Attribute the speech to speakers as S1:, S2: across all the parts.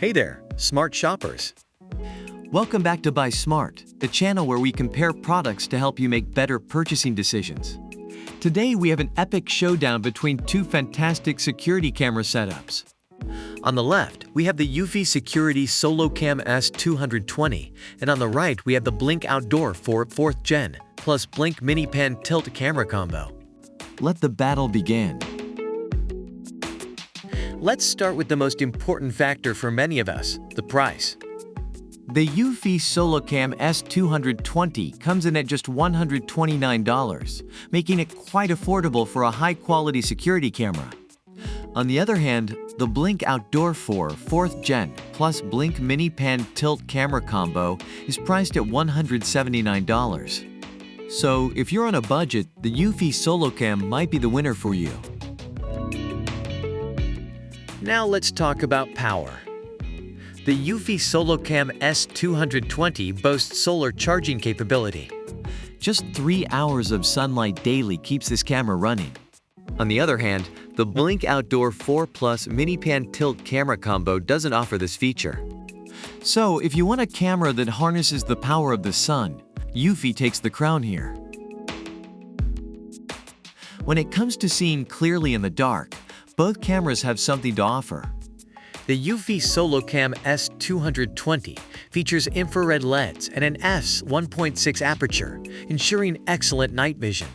S1: Hey there, smart shoppers.
S2: Welcome back to Buy Smart, the channel where we compare products to help you make better purchasing decisions. Today we have an epic showdown between two fantastic security camera setups.
S1: On the left, we have the eufy Security SoloCam S220, and on the right we have the Blink Outdoor 4th Gen plus Blink Mini Pan Tilt camera combo.
S2: Let the battle begin.
S1: Let's start with the most important factor for many of us, the price.
S2: The eufy SoloCam S220 comes in at just $129, making it quite affordable for a high-quality security camera. On the other hand, the Blink Outdoor 4th Gen plus Blink Mini Pan Tilt camera combo is priced at $179. So if you're on a budget, the eufy SoloCam might be the winner for you.
S1: Now let's talk about power. The eufy SoloCam S220 boasts solar charging capability.
S2: Just 3 hours of sunlight daily keeps this camera running.
S1: On the other hand, the Blink Outdoor 4 Plus Mini Pan Tilt camera combo doesn't offer this feature.
S2: So if you want a camera that harnesses the power of the sun, eufy takes the crown here. When it comes to seeing clearly in the dark, both cameras have something to offer.
S1: The eufy SoloCam S220 features infrared LEDs and an f1.6 aperture, ensuring excellent night vision.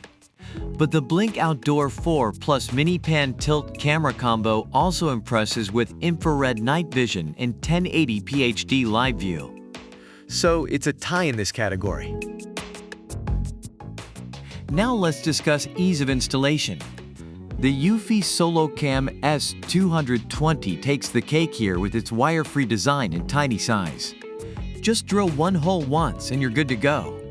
S2: But the Blink Outdoor 4 plus Mini Pan Tilt camera combo also impresses with infrared night vision and 1080p HD live view.
S1: So it's a tie in this category.
S2: Now let's discuss ease of installation. The eufy SoloCam S220 takes the cake here with its wire-free design and tiny size. Just drill one hole once and you're good to go.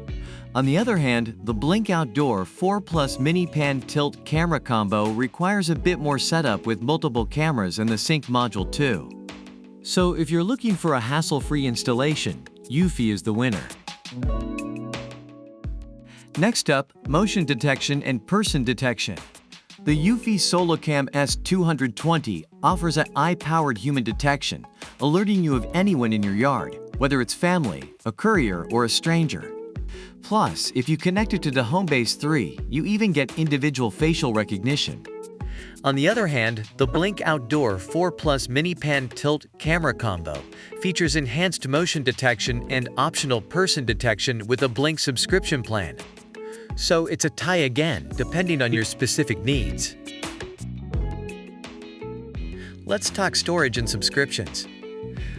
S2: On the other hand, the Blink Outdoor 4 Plus Mini Pan Tilt camera combo requires a bit more setup with multiple cameras and the sync module too. So if you're looking for a hassle-free installation, eufy is the winner. Next up, motion detection and person detection. The eufy SoloCam S220 offers an eye-powered human detection, alerting you of anyone in your yard, whether it's family, a courier, or a stranger. Plus, if you connect it to the HomeBase 3, you even get individual facial recognition.
S1: On the other hand, the Blink Outdoor 4 Plus Mini Pan Tilt camera combo features enhanced motion detection and optional person detection with a Blink subscription plan. So it's a tie again, depending on your specific needs. Let's talk storage and subscriptions.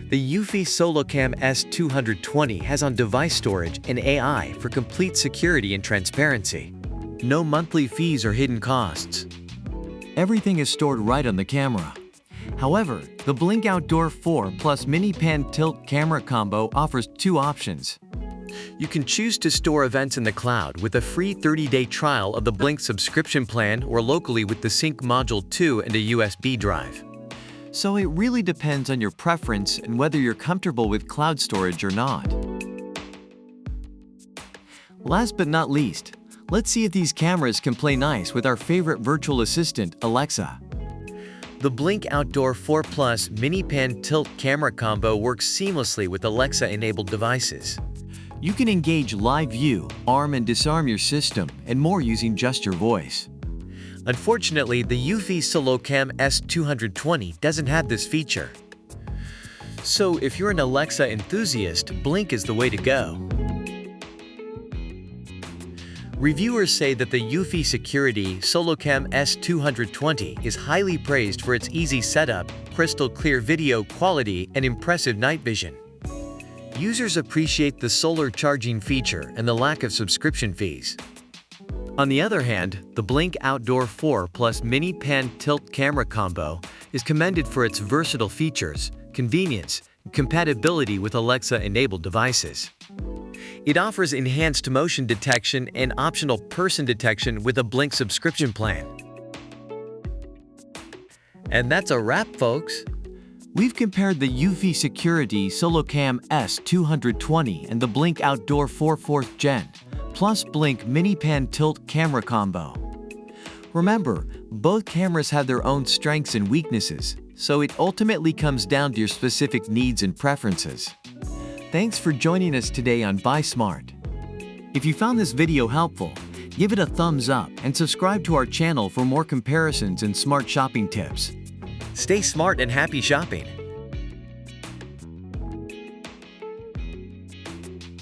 S1: The eufy SoloCam S220 has on-device storage and AI for complete security and transparency. No monthly fees or hidden costs.
S2: Everything is stored right on the camera. However, the Blink Outdoor 4 Plus Mini Pan Tilt camera combo offers two options.
S1: You can choose to store events in the cloud with a free 30-day trial of the Blink subscription plan or locally with the Sync Module 2 and a USB drive.
S2: So it really depends on your preference and whether you're comfortable with cloud storage or not. Last but not least, let's see if these cameras can play nice with our favorite virtual assistant, Alexa.
S1: The Blink Outdoor 4 Plus Mini Pan Tilt camera combo works seamlessly with Alexa-enabled devices.
S2: You can engage live view, arm and disarm your system, and more using just your voice.
S1: Unfortunately, the eufy SoloCam S220 doesn't have this feature. So if you're an Alexa enthusiast, Blink is the way to go. Reviewers say that the eufy Security SoloCam S220 is highly praised for its easy setup, crystal clear video quality, and impressive night vision. Users appreciate the solar charging feature and the lack of subscription fees. On the other hand, the Blink Outdoor 4 Plus Mini Pan Tilt camera combo is commended for its versatile features, convenience, and compatibility with Alexa-enabled devices. It offers enhanced motion detection and optional person detection with a Blink subscription plan. And that's a wrap, folks.
S2: We've compared the eufy Security SoloCam S220 and the Blink Outdoor 4th Gen plus Blink Mini Pan Tilt camera combo. Remember, both cameras have their own strengths and weaknesses, so it ultimately comes down to your specific needs and preferences. Thanks for joining us today on Buy Smart. If you found this video helpful, give it a thumbs up and subscribe to our channel for more comparisons and smart shopping tips.
S1: Stay smart and happy shopping.